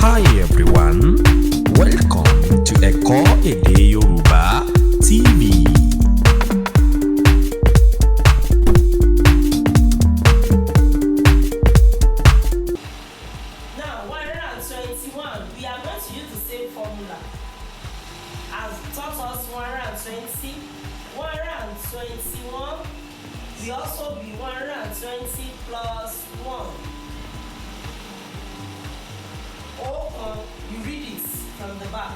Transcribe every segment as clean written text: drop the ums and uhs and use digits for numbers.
Hi everyone, welcome to Ẹ̀kọ́ Èdè Yorùbá TV. Now 121, we are going to use the same formula as taught us 120, 121 will also be 120 plus 1. Ọ̀kan, you read it from the back.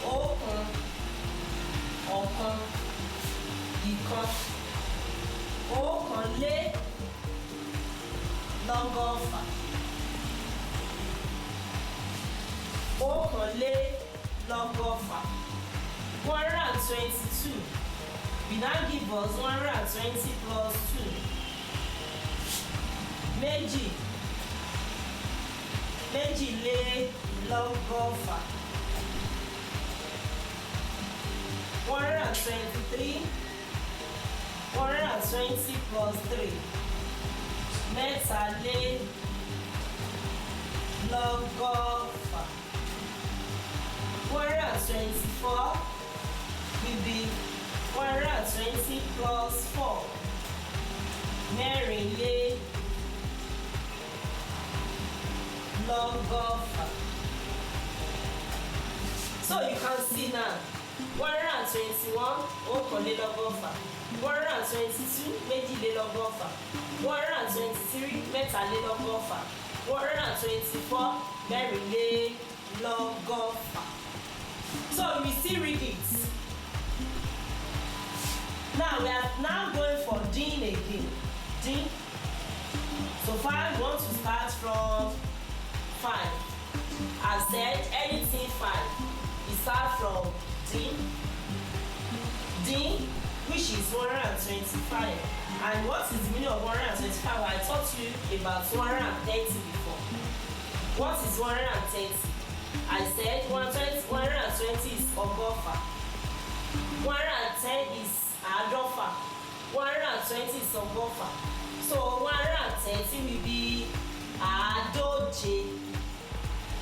Ọ̀kan, ọ̀kan, ìkan. Ọ̀kanlélọ́gọ́fà. Ọ̀kanlélọ́gọ́fà. 122 will now give us 120 plus 2. Méjìlélọ́gọ́fà. 123 120 plus 3. Mẹ́tàlélọ́gọ́fà. 124 will be 120 plus 4. Mẹ́rìnlélọ́gọ́fà. So you can see now 121 ọ̀kanlélọ́gọ́fà, 122 méjìlélọ́gọ́fà, 123 mẹ́tàlélọ́gọ́fà, 124 mẹ́rìnlélọ́gọ́fà. So we still read it. Now we are now going for din again. Din. So far we want to start from 5. I said anything 5. We start from din, which is 125. And what is the meaning of 125? I taught you about 130 before. What is 130? I said 120 is ọgọ́fà. 110 is àádọ́fà. 120 is ọgọ́fà. So 130 will be àádóje.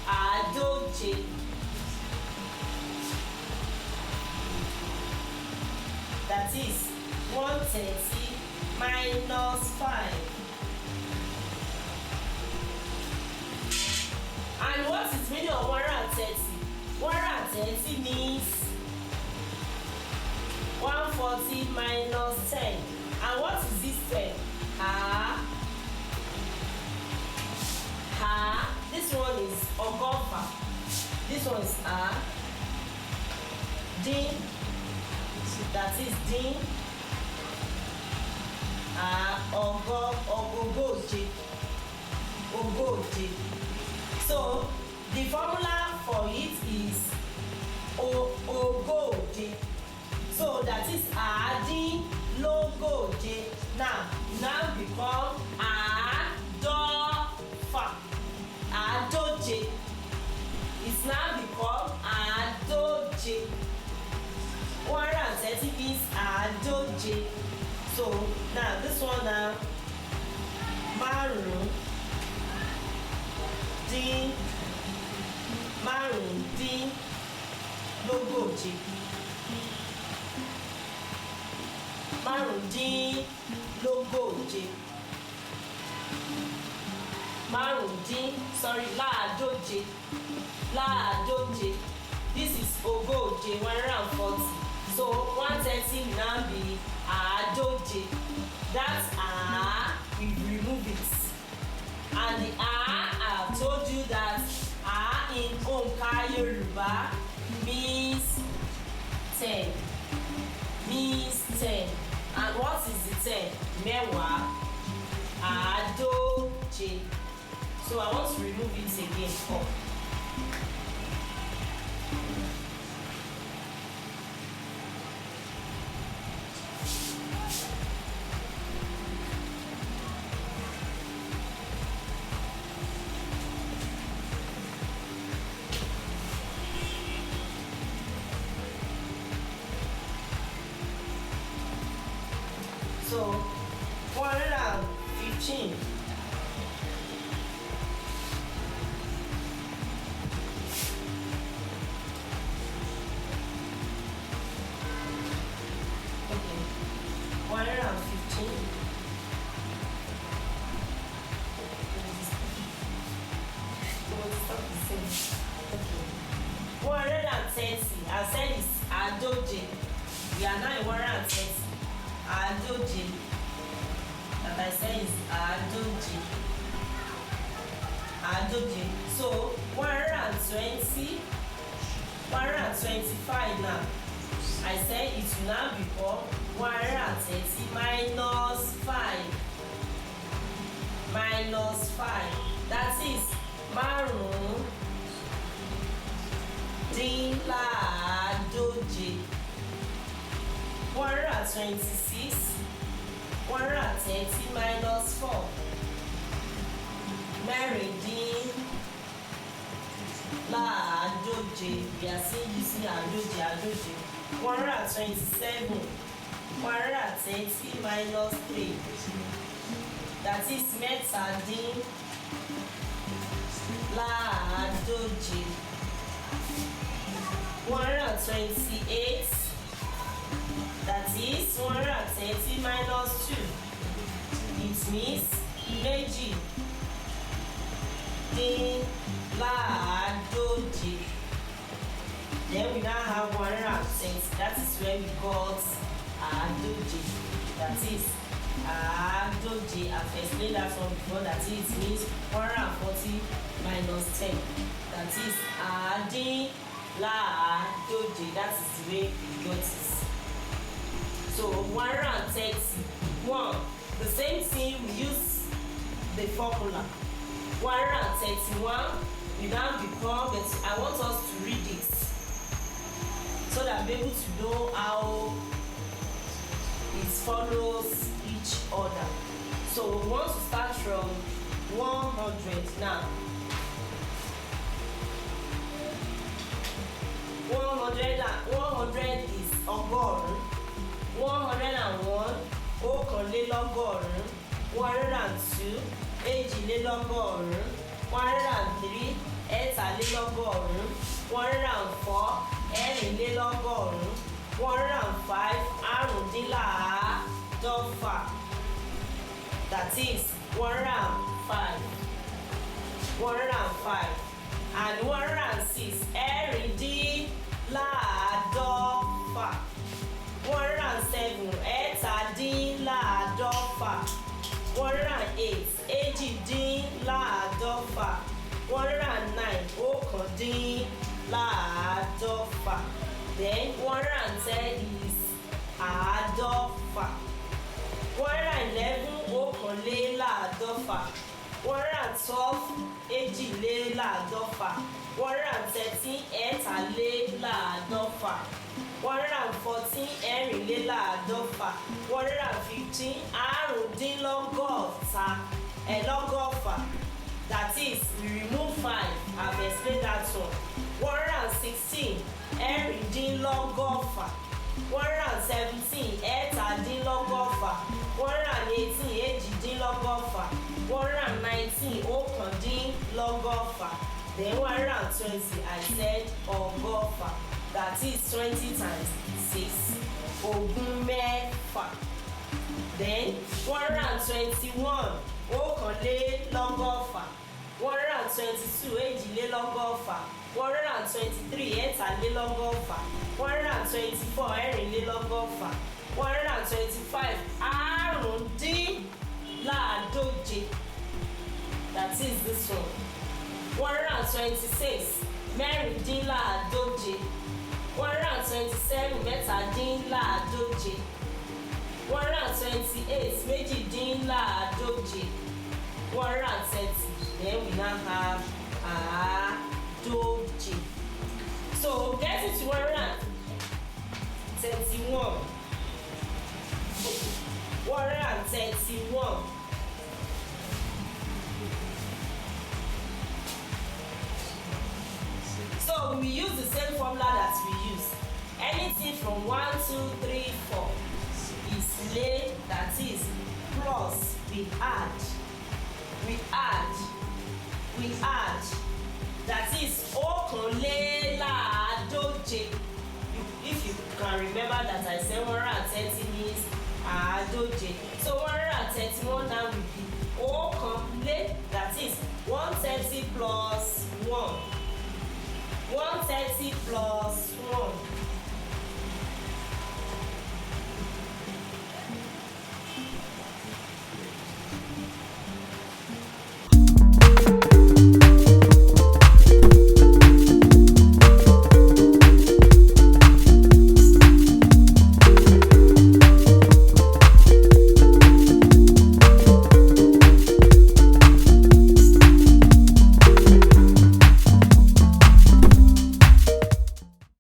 Àádóje. That is 130 minus 5. And what is meaning of 130? 130 means 140 minus 10. And what is this 10? This one is ọgọ́fà. This one is din. That is din. Ogóje. Ogóje. So the formula for it is ogóje. So that is àádínlógóje. Now become àádọ́fà. Àádóje. It's now become àádóje. 130 is àádóje. So now this one now márùndínlógóje. Láàdóje. This is ogóje, 140. So 130 will now be àádóje. That's we remove it. And the I've told you that in onka Yoruba means 10. Means 10. And what is the 10? Mẹ́wàá. Àádóje. So I want to remove it again. So 115 getting? 130. I said it's adoje. We are now in 130. Adoje. That I said is adoje. Adoje. So 120, 125 now. I said it will now become 130 minus 5. Minus 5. That is márùndínláàádóje. 126, 130 minus 4. Mẹ́rìndínláàádóje. We are still using àádóje. 127, 130 minus 3. That is mẹ́tàdínláàádóje. 128. That is 130 minus 2. It means méjìdínláàádóje. Then we now have 120. That is where we got àádóje. That is àádóje. I've explained that one before. That is means 140 minus 10. That is àádínláàádóje. That is the way we got it. So 131. The same thing, we use the formula. 131 will now become, but I want us to read it so that I'm able to know how it follows each other. So we want to start from 100 now. 100 is ọgọ́rùn-ún. 101 ọ̀kànlélọ́gọ́rùn-ún. 102 èjìlélọ́gọ́rùn-ún. 103 ẹ̀tàlélọ́gọ́rùn-ún. 104 ẹ̀rìnlélọ́gọ́rùn-ún. 105 àrùndínláàádọ́fà. That is 105. 105 and 106 ẹ̀rìndínláàádọ́fà. 107 ẹ̀tàdínláàádọ́fà. 108 èjìdínláàádọ́fà. 109 ọ̀kàndínláàádọ́fà. Then 110 is àádọ́fà. 111 ọ̀kànléláàádọ́fà. 112 èjìléláàádọ́fà. 113 ẹ̀tàléláàádọ́fà. 114 ẹ̀rìnléláàádọ́fà. 115 àrùndínlọ́gọ́ta lọ́gọ́fà. That is, we remove 5. I've explained that one. 116 ẹ̀rìndínlọ́gọ́fà. 117 ẹ̀tàdínlọ́gọ́fà. 118 èjìdínlọ́gọ́fà. 119 ọ̀kàndínlọ́gọ́fà. Then 120, I said ọgọ́fà. That is 20 times 6. Ogún mẹ́fà. Then 121 ọ̀kànlélọ́gọ́fà. 122 èjìlélọ́gọ́fà. 123 ẹ̀tàlélọ́gọ́fà. 124 ẹ̀rìnlélọ́gọ́fà. 125 àrùndínláàádóje. That is this one. 126 mẹ́rìndínláàádóje. 127 mẹ́tàdínláàádóje. 128 méjìdínláàádóje. 130. Then we now have àádóje. So get it to 131. 131. So we use the same formula that we use. Anything from 1, 2, 3, 4 is late, that is plus, we add. That is ọ̀kànléláàádóje. If you can remember that I said 130 means àádóje. So 131 now will be ọ̀kànlé, that is 130 plus 1. plus